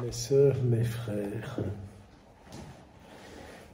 Mes sœurs, mes frères,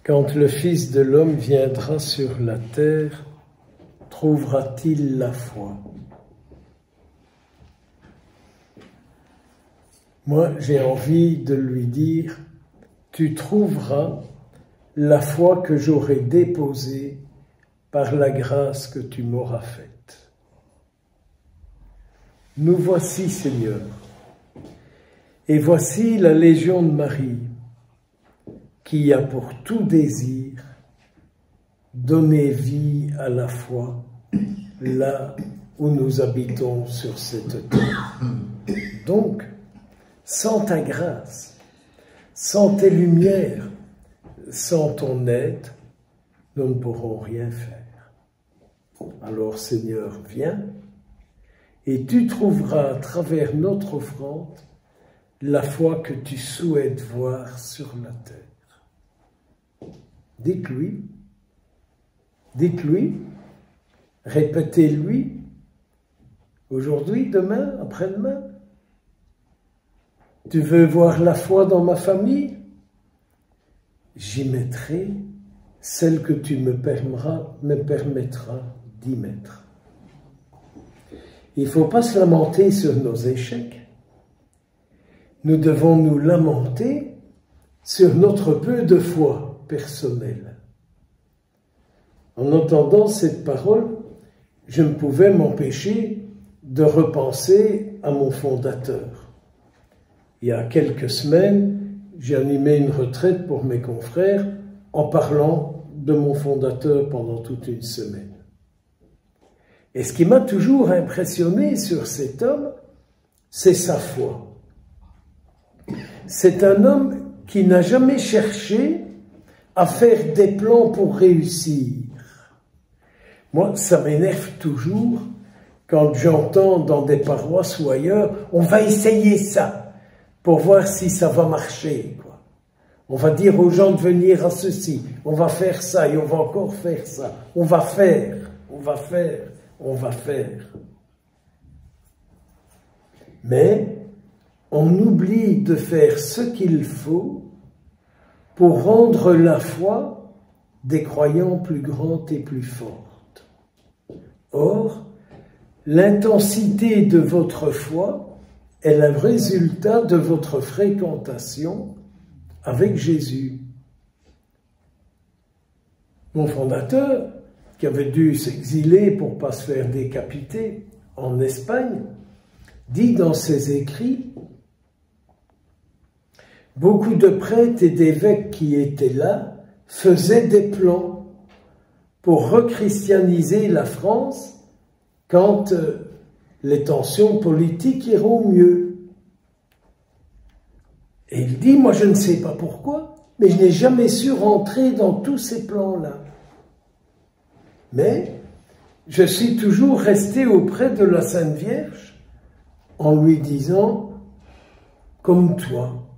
quand le Fils de l'homme viendra sur la terre, trouvera-t-il la foi? Moi, j'ai envie de lui dire, tu trouveras la foi que j'aurai déposée par la grâce que tu m'auras faite. Nous voici, Seigneur, et voici la Légion de Marie, qui a pour tout désir donné vie à la foi, là où nous habitons sur cette terre. Donc, sans ta grâce, sans tes lumières, sans ton aide, nous ne pourrons rien faire. Alors, Seigneur, viens, et tu trouveras à travers notre offrande la foi que tu souhaites voir sur la terre. Dites-lui, répétez-lui, aujourd'hui, demain, après-demain. Tu veux voir la foi dans ma famille? J'y mettrai celle que tu me permettras d'y mettre. Il ne faut pas se lamenter sur nos échecs. Nous devons nous lamenter sur notre peu de foi personnelle. En entendant cette parole, je ne pouvais m'empêcher de repenser à mon fondateur. Il y a quelques semaines, j'ai animé une retraite pour mes confrères en parlant de mon fondateur pendant toute une semaine. Et ce qui m'a toujours impressionné sur cet homme, c'est sa foi. C'est un homme qui n'a jamais cherché à faire des plans pour réussir. Moi, ça m'énerve toujours quand j'entends dans des paroisses ou ailleurs, on va essayer ça pour voir si ça va marcher, quoi. On va dire aux gens de venir à ceci, on va faire ça et on va encore faire ça. On va faire. Mais on oublie de faire ce qu'il faut pour rendre la foi des croyants plus grande et plus forte. Or, l'intensité de votre foi est le résultat de votre fréquentation avec Jésus. Mon fondateur, qui avait dû s'exiler pour ne pas se faire décapiter en Espagne, dit dans ses écrits: beaucoup de prêtres et d'évêques qui étaient là faisaient des plans pour rechristianiser la France quand les tensions politiques iront mieux. Et il dit, moi je ne sais pas pourquoi, mais je n'ai jamais su rentrer dans tous ces plans-là. Mais je suis toujours resté auprès de la Sainte Vierge en lui disant, comme toi,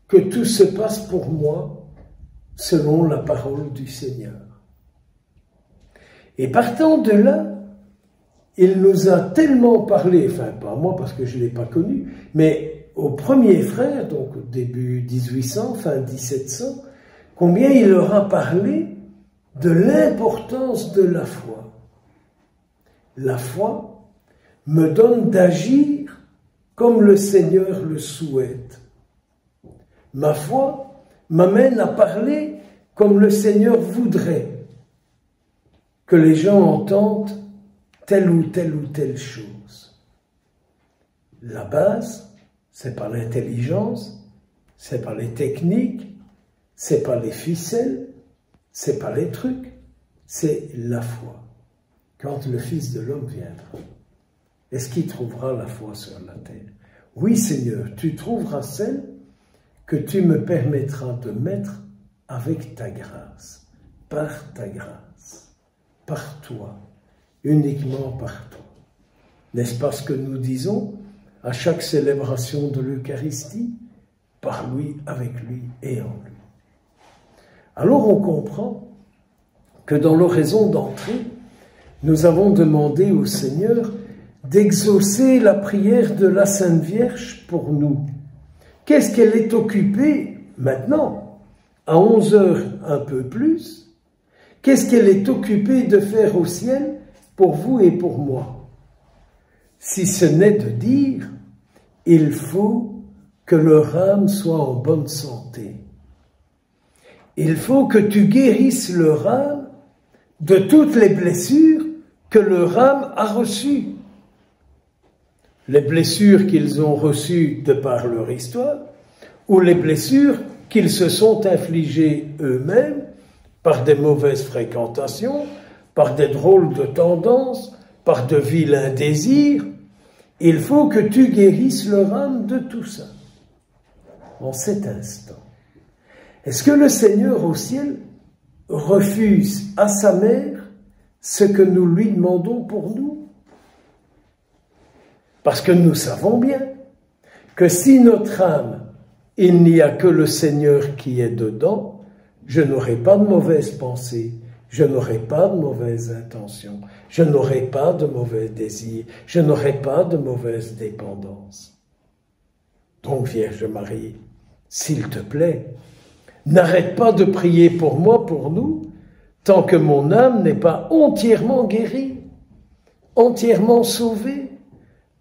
que tout se passe pour moi selon la parole du Seigneur. Et partant de là, il nous a tellement parlé, enfin pas moi parce que je ne l'ai pas connu, mais aux premiers frères, donc au début 1800, fin 1700, combien il leur a parlé de l'importance de la foi. La foi me donne d'agir comme le Seigneur le souhaite. Ma foi m'amène à parler comme le Seigneur voudrait que les gens entendent telle ou telle chose. La base, c'est pas l'intelligence, c'est pas les techniques, c'est pas les ficelles, c'est pas les trucs, c'est la foi. Quand le Fils de l'homme viendra, est-ce qu'il trouvera la foi sur la terre? Oui, Seigneur, tu trouveras celle que tu me permettras de mettre avec ta grâce, par ta grâce, par toi, uniquement par toi. N'est-ce pas ce que nous disons à chaque célébration de l'Eucharistie? Par lui, avec lui et en lui. Alors on comprend que dans l'oraison d'entrée, nous avons demandé au Seigneur d'exaucer la prière de la Sainte Vierge pour nous, Qu'est-ce qu'elle est occupée maintenant, à 11 heures un peu plus? Qu'est-ce qu'elle est occupée de faire au ciel pour vous et pour moi? Si ce n'est de dire, il faut que leur âme soit en bonne santé. Il faut que tu guérisses leur âme de toutes les blessures que leur âme a reçues. Les blessures qu'ils ont reçues de par leur histoire, ou les blessures qu'ils se sont infligées eux-mêmes par des mauvaises fréquentations, par des drôles de tendances, par de vilains désirs. Il faut que tu guérisses leur âme de tout ça. En cet instant, est-ce que le Seigneur au ciel refuse à sa mère ce que nous lui demandons pour nous? Parce que nous savons bien que si notre âme, il n'y a que le Seigneur qui est dedans, je n'aurai pas de mauvaises pensées, je n'aurai pas de mauvaises intentions, je n'aurai pas de mauvais désirs, je n'aurai pas de mauvaise dépendance. Donc, Vierge Marie, s'il te plaît, n'arrête pas de prier pour moi, pour nous, tant que mon âme n'est pas entièrement guérie, entièrement sauvée,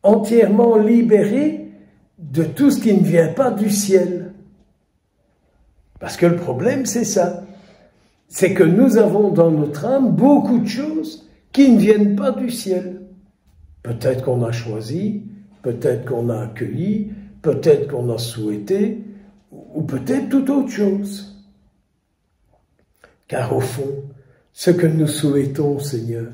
entièrement libérée de tout ce qui ne vient pas du ciel. Parce que le problème, c'est ça. C'est que nous avons dans notre âme beaucoup de choses qui ne viennent pas du ciel. Peut-être qu'on a choisi, peut-être qu'on a accueilli, peut-être qu'on a souhaité, ou peut-être toute autre chose. Car au fond, ce que nous souhaitons, Seigneur,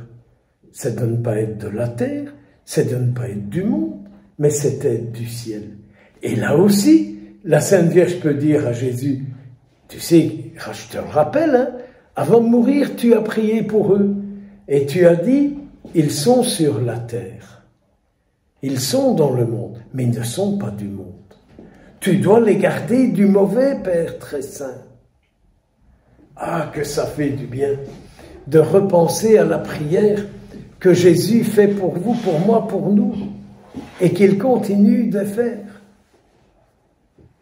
c'est de ne pas être de la terre, c'est de ne pas être du monde, mais c'est être du ciel. Et là aussi, la Sainte Vierge peut dire à Jésus, tu sais, je te le rappelle, hein, avant de mourir, tu as prié pour eux, et tu as dit, ils sont sur la terre. Ils sont dans le monde, mais ils ne sont pas du monde. Tu dois les garder du mauvais, Père très saint. Ah, que ça fait du bien de repenser à la prière que Jésus fait pour vous, pour moi, pour nous, et qu'il continue de faire.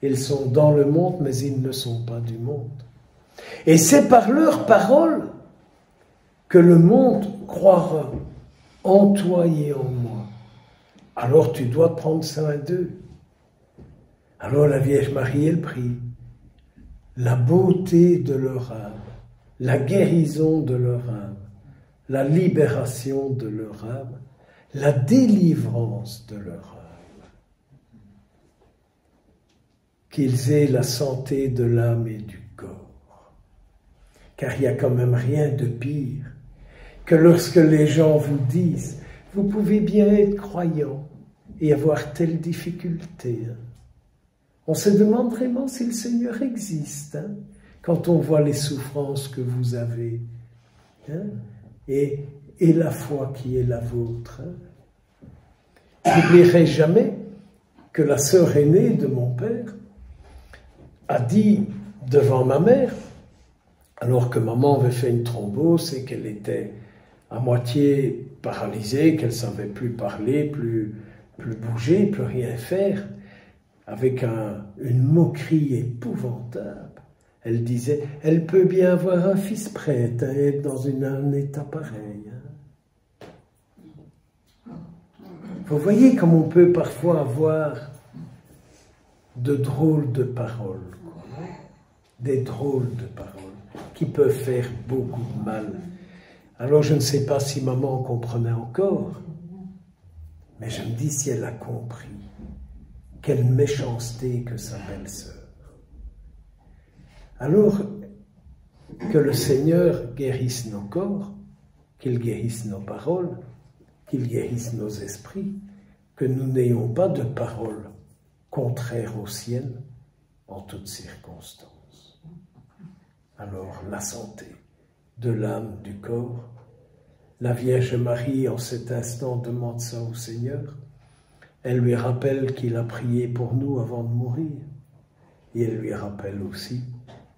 Ils sont dans le monde, mais ils ne sont pas du monde. Et c'est par leurs paroles que le monde croira en toi et en moi. Alors tu dois prendre soin d'eux. Alors la Vierge Marie, elle prie la beauté de leur âme, la guérison de leur âme, la libération de leur âme, la délivrance de leur âme. Qu'ils aient la santé de l'âme et du corps. Car il n'y a quand même rien de pire que lorsque les gens vous disent « Vous pouvez bien être croyant et avoir telle difficulté. » On se demande vraiment si le Seigneur existe, hein, quand on voit les souffrances que vous avez, hein, et la foi qui est la vôtre. Hein. Je n'oublierai jamais que la sœur aînée de mon père a dit devant ma mère, alors que maman avait fait une thrombose et qu'elle était à moitié paralysée, qu'elle ne savait plus parler, plus bouger, plus rien faire, avec une moquerie épouvantable. Elle disait, elle peut bien avoir un fils prêtre à être dans un état pareil. Hein. Vous voyez comme on peut parfois avoir de drôles de paroles, quoi. Des drôles de paroles qui peuvent faire beaucoup de mal. Alors je ne sais pas si maman comprenait encore, mais je me dis si elle a compris. Quelle méchanceté que sa belle-sœur. Alors que le Seigneur guérisse nos corps, qu'il guérisse nos paroles, qu'il guérisse nos esprits, que nous n'ayons pas de paroles contraires au ciel en toutes circonstances. Alors la santé de l'âme, du corps, la Vierge Marie en cet instant demande ça au Seigneur. Elle lui rappelle qu'il a prié pour nous avant de mourir. Et elle lui rappelle aussi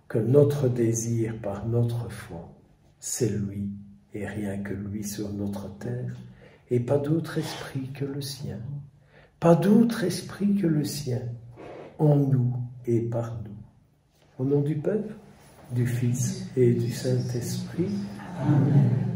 que notre désir par notre foi, c'est lui et rien que lui sur notre terre, et pas d'autre esprit que le sien. Pas d'autre esprit que le sien. en nous et par nous. Au nom du Père, du Fils et du Saint-Esprit. Amen.